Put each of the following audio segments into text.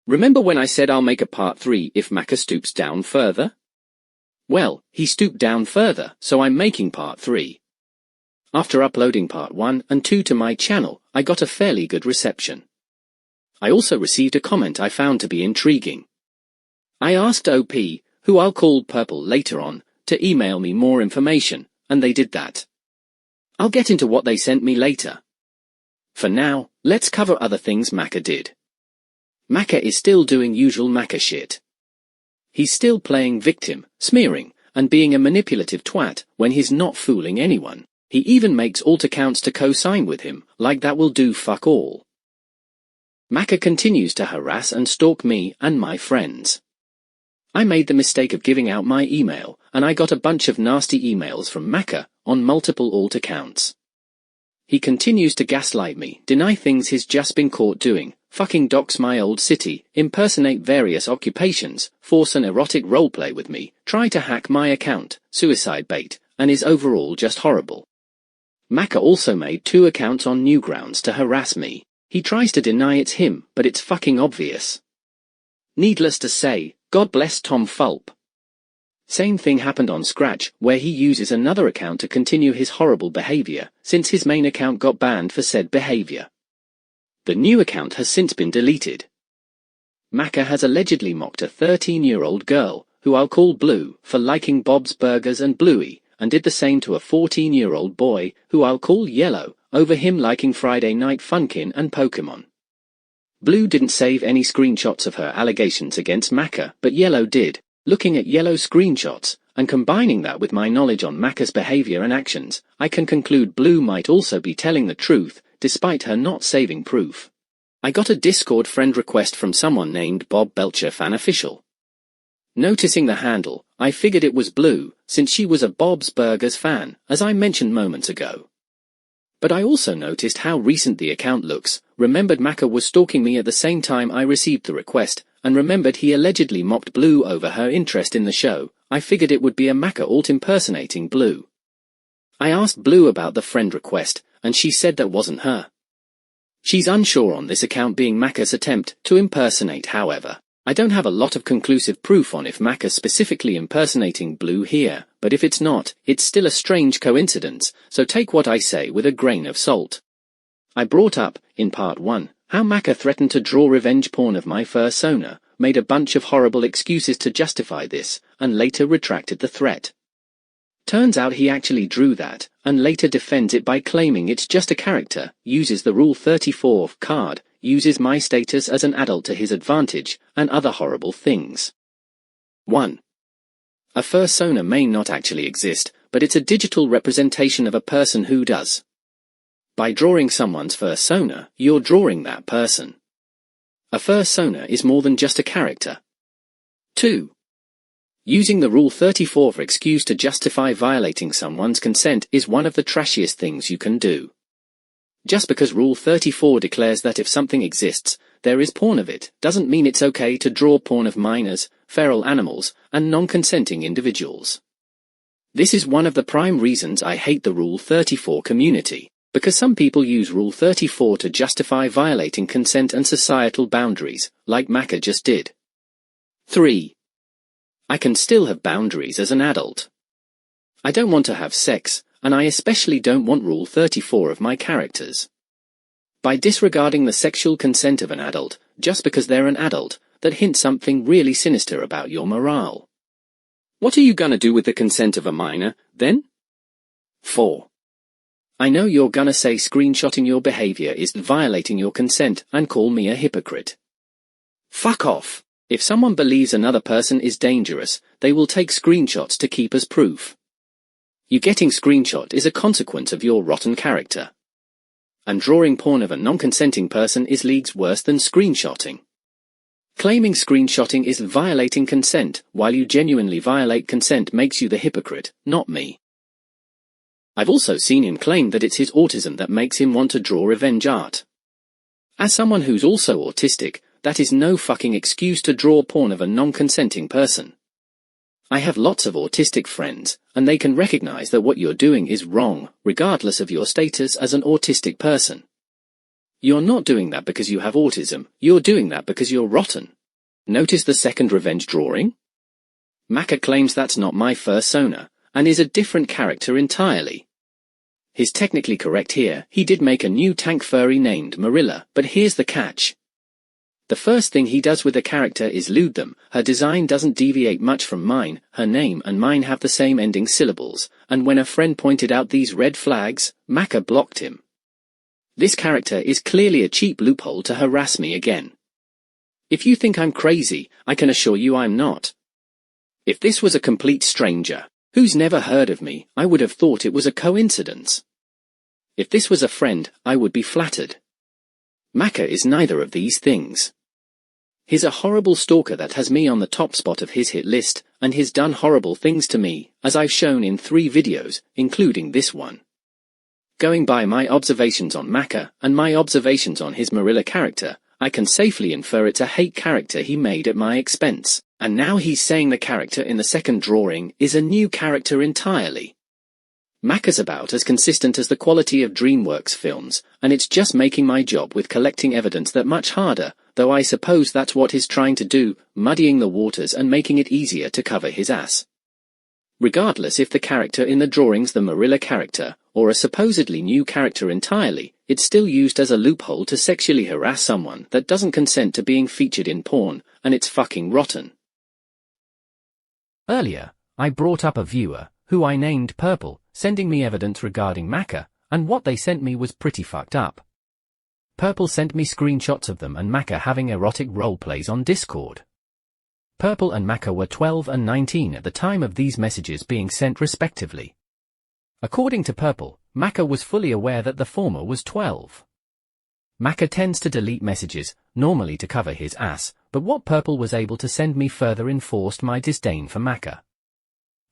Remember when I said I'll make a part 3 if Macker stoops down further? Well, he stooped down further, so I'm making part 3. After uploading part 1 and 2 to my channel, I got a fairly good reception. I also received a comment I found to be intriguing. I asked OP, who I'll call Purple later on, to email me more information, and they did that. I'll get into what they sent me later. For now, let's cover other things Macker did. Macker is still doing usual Macker shit. He's still playing victim, smearing, and being a manipulative twat when he's not fooling anyone. He even makes alt accounts to co-sign with him, like that will do fuck all. Macker continues to harass and stalk me and my friends. I made the mistake of giving out my email, and I got a bunch of nasty emails from Macker on multiple alt accounts. He continues to gaslight me, deny things he's just been caught doing, fucking dox my old city, impersonate various occupations, force an erotic roleplay with me, try to hack my account, suicide bait, and is overall just horrible. Macker also made 2 accounts on Newgrounds to harass me. He tries to deny it's him, but it's fucking obvious. Needless to say, God bless Tom Fulp. Same thing happened on Scratch, where he uses another account to continue his horrible behavior, since his main account got banned for said behavior. The new account has since been deleted. Macker has allegedly mocked a 13-year-old girl, who I'll call Blue, for liking Bob's Burgers and Bluey, and did the same to a 14-year-old boy, who I'll call Yellow, over him liking Friday Night Funkin' and Pokemon. Blue didn't save any screenshots of her allegations against Macker, but Yellow did. Looking at Yellow's screenshots, and combining that with my knowledge on Macker's behavior and actions, I can conclude Blue might also be telling the truth, despite her not saving proof. I got a Discord friend request from someone named Bob Belcher Fan Official. Noticing the handle, I figured it was Blue, since she was a Bob's Burgers fan, as I mentioned moments ago. But I also noticed how recent the account looks, remembered Macker was stalking me at the same time I received the request, and remembered he allegedly mocked Blue over her interest in the show. I figured it would be a Macker alt impersonating Blue. I asked Blue about the friend request, and she said that wasn't her. She's unsure on this account being Macker's attempt to impersonate. However, I don't have a lot of conclusive proof on if Macker's specifically impersonating Blue here, but if it's not, it's still a strange coincidence, so take what I say with a grain of salt. I brought up, in part 1, how Macker threatened to draw revenge porn of my fursona, made a bunch of horrible excuses to justify this, and later retracted the threat. Turns out he actually drew that, and later defends it by claiming it's just a character, uses the Rule 34 card, uses my status as an adult to his advantage, and other horrible things. 1. A fursona may not actually exist, but it's a digital representation of a person who does. By drawing someone's fursona, you're drawing that person. A fursona is more than just a character. 2. Using the Rule 34 for excuse to justify violating someone's consent is one of the trashiest things you can do. Just because Rule 34 declares that if something exists, there is porn of it, doesn't mean it's okay to draw porn of minors, feral animals, and non-consenting individuals. This is one of the prime reasons I hate the Rule 34 community, because some people use Rule 34 to justify violating consent and societal boundaries, like Macker just did. 3. I can still have boundaries as an adult. I don't want to have sex, and I especially don't want Rule 34 of my characters. By disregarding the sexual consent of an adult, just because they're an adult, that hints something really sinister about your morale. What are you gonna do with the consent of a minor, then? 4. I know you're gonna say screenshotting your behavior is violating your consent and call me a hypocrite. Fuck off. If someone believes another person is dangerous, they will take screenshots to keep as proof. You getting screenshot is a consequence of your rotten character. And drawing porn of a non-consenting person is leagues worse than screenshotting. Claiming screenshotting is violating consent, while you genuinely violate consent makes you the hypocrite, not me. I've also seen him claim that it's his autism that makes him want to draw revenge art. As someone who's also autistic, that is no fucking excuse to draw porn of a non-consenting person. I have lots of autistic friends, and they can recognize that what you're doing is wrong, regardless of your status as an autistic person. You're not doing that because you have autism, you're doing that because you're rotten. Notice the second revenge drawing? Macker claims that's not my fursona, and is a different character entirely. He's technically correct here, he did make a new tank furry named Marilla, but here's the catch. The first thing he does with a character is lewd them. Her design doesn't deviate much from mine, her name and mine have the same ending syllables, and when a friend pointed out these red flags, Macker blocked him. This character is clearly a cheap loophole to harass me again. If you think I'm crazy, I can assure you I'm not. If this was a complete stranger, who's never heard of me, I would have thought it was a coincidence. If this was a friend, I would be flattered. Macker is neither of these things. He's a horrible stalker that has me on the top spot of his hit list, and he's done horrible things to me, as I've shown in 3 videos, including this one. Going by my observations on Macker, and my observations on his Marilla character, I can safely infer it's a hate character he made at my expense, and now he's saying the character in the second drawing is a new character entirely. Macker's about as consistent as the quality of DreamWorks films, and it's just making my job with collecting evidence that much harder, though I suppose that's what he's trying to do, muddying the waters and making it easier to cover his ass. Regardless if the character in the drawing's the Marilla character, or a supposedly new character entirely, it's still used as a loophole to sexually harass someone that doesn't consent to being featured in porn, and it's fucking rotten. Earlier, I brought up a viewer, who I named Purple, sending me evidence regarding Macker, and what they sent me was pretty fucked up. Purple sent me screenshots of them and Macker having erotic roleplays on Discord. Purple and Macker were 12 and 19 at the time of these messages being sent respectively. According to Purple, Macker was fully aware that the former was 12. Macker tends to delete messages, normally to cover his ass, but what Purple was able to send me further enforced my disdain for Macker.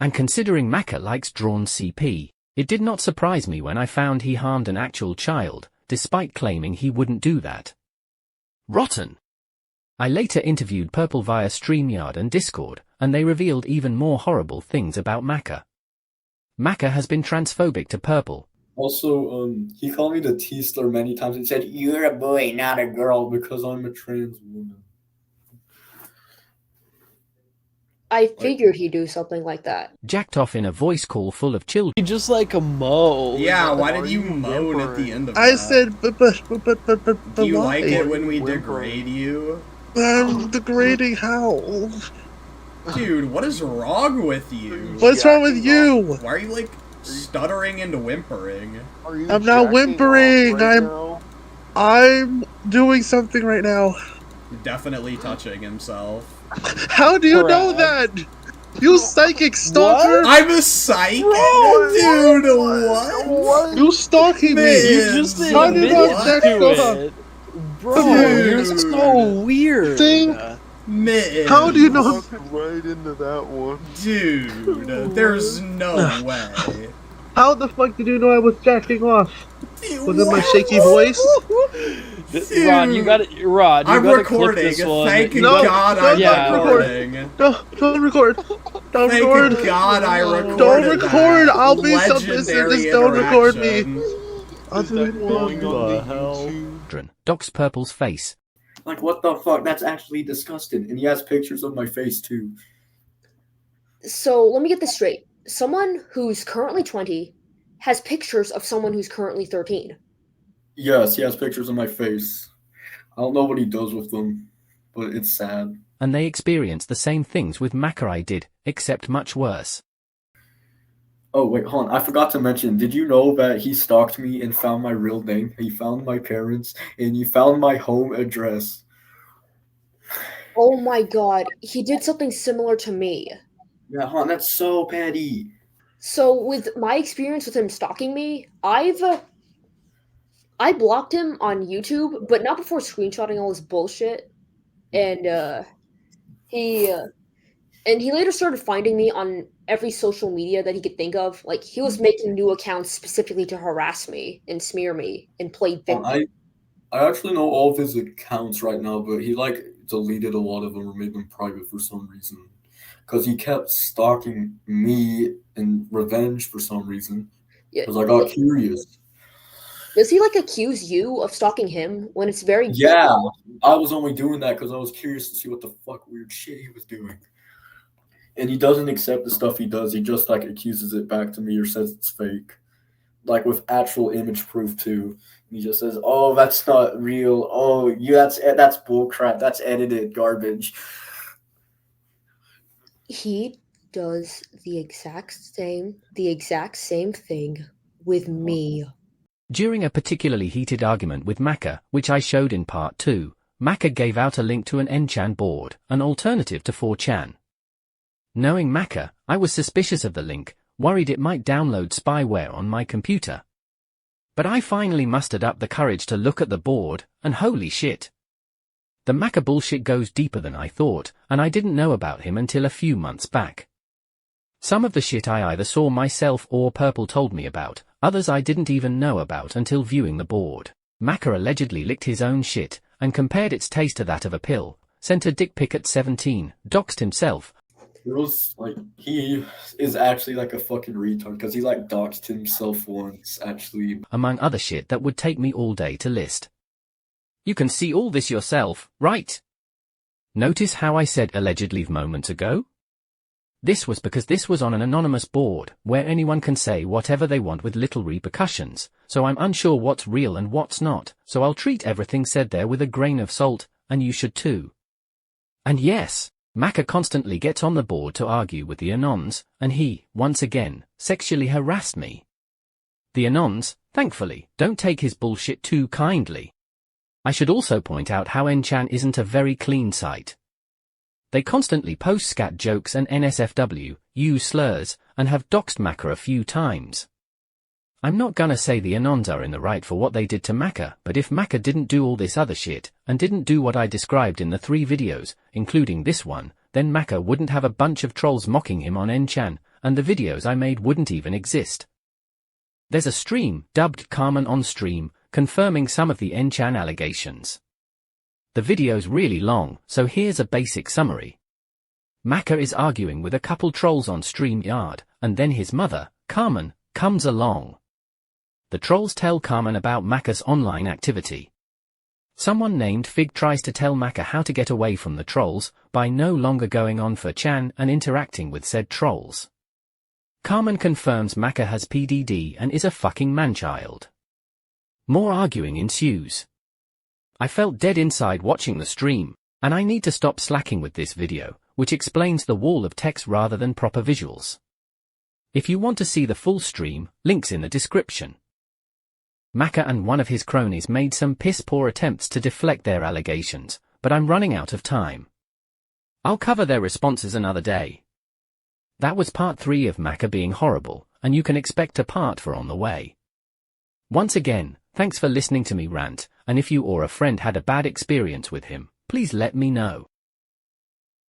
And considering Macker likes drawn CP, it did not surprise me when I found he harmed an actual child, despite claiming he wouldn't do that. Rotten! I later interviewed Purple via StreamYard and Discord, and they revealed even more horrible things about Macker. Macker has been transphobic to Purple. Also, he called me the T-slur many times and said, "You're a boy, not a girl," because I'm a trans woman. I figured he'd do something like that. Jacked off in a voice call full of children. You just like a moan. Yeah, why did you moan at the end of that? I said, but Do you why? like it when we degrade you? Degrading how? Dude, what is wrong with you? What's wrong with you? Why are you, like, stuttering and whimpering? I'm not whimpering. I'm doing something right now. Definitely touching himself. How do you know that? You psychic stalker! I'm a psychic? Dude, what? You stalking me! You just How did admitted that to it. Bro, you're so weird. How do you know? Right into that one. Dude, there's no way. How the fuck did you know I was jacking off? Was it my shaky voice? Rod, you gotta I'm gotta recording. clip this one. Thank God I'm recording. No, don't record. Don't record. Thank God I recorded. Don't record. I'll be Legendary submissive. Just don't record me. I'll do it going on the hell. Docks Purple's face. Like, what the fuck? That's actually disgusting. And he has pictures of my face, too. So, let me get this straight. Someone who's currently 20 has pictures of someone who's currently 13. Yes, he has pictures of my face. I don't know what he does with them, but it's sad. And they experience the same things with Macker I did, except much worse. Oh, wait, hold on. I forgot to mention, did you know that he stalked me and found my real name? He found my parents, and he found my home address. Oh my god, he did something similar to me. Yeah, hold on, that's so petty. So, with my experience with him stalking me, I blocked him on YouTube, but not before screenshotting all his bullshit. And he later started finding me on every social media that he could think of. Like, he was making new accounts specifically to harass me and smear me and play victim. I actually know all of his accounts right now, but he, like, deleted a lot of them or made them private for some reason. Because he kept stalking me in revenge for some reason. Because I got curious. Does he like accuse you of stalking him when it's very Yeah, I was only doing that because I was curious to see what the fuck weird shit he was doing. And he doesn't accept the stuff he does. He just like accuses it back to me or says it's fake, like with actual image proof too. He just says, "Oh, that's not real. Oh, that's bullcrap. That's edited garbage." He does the exact same thing with me. During a particularly heated argument with Macker, which I showed in part 2, Macker gave out a link to an N-chan board, an alternative to 4chan. Knowing Macker, I was suspicious of the link, worried it might download spyware on my computer. But I finally mustered up the courage to look at the board, and holy shit. The Macker bullshit goes deeper than I thought, and I didn't know about him until a few months back. Some of the shit I either saw myself or Purple told me about, others I didn't even know about until viewing the board. Macker allegedly licked his own shit, and compared its taste to that of a pill, sent a dick pic at 17, doxed himself. It was like, he is actually like a fucking retard because he like doxed himself once, actually. Among other shit that would take me all day to list. You can see all this yourself, right? Notice how I said allegedly moments ago? This was because this was on an anonymous board, where anyone can say whatever they want with little repercussions, so I'm unsure what's real and what's not, so I'll treat everything said there with a grain of salt, and you should too. And yes, Macker constantly gets on the board to argue with the Anons, and he, once again, sexually harassed me. The Anons, thankfully, don't take his bullshit too kindly. I should also point out how N-chan isn't a very clean site. They constantly post scat jokes and NSFW, use slurs, and have doxed Macker a few times. I'm not gonna say the Anons are in the right for what they did to Macker, but if Macker didn't do all this other shit, and didn't do what I described in the 3 videos, including this one, then Macker wouldn't have a bunch of trolls mocking him on N-chan, and the videos I made wouldn't even exist. There's a stream, dubbed Carmen on Stream, confirming some of the N-chan allegations. The video's really long, so here's a basic summary. Macker is arguing with a couple trolls on StreamYard, and then his mother, Carmen, comes along. The trolls tell Carmen about Macker's online activity. Someone named Fig tries to tell Macker how to get away from the trolls, by no longer going on 4chan and interacting with said trolls. Carmen confirms Macker has PDD and is a fucking manchild. More arguing ensues. I felt dead inside watching the stream, and I need to stop slacking with this video, which explains the wall of text rather than proper visuals. If you want to see the full stream, links in the description. Macker and one of his cronies made some piss-poor attempts to deflect their allegations, but I'm running out of time. I'll cover their responses another day. That was part 3 of Macker being horrible, and you can expect a part 4 on the way. Once again, thanks for listening to me rant, and if you or a friend had a bad experience with him, please let me know.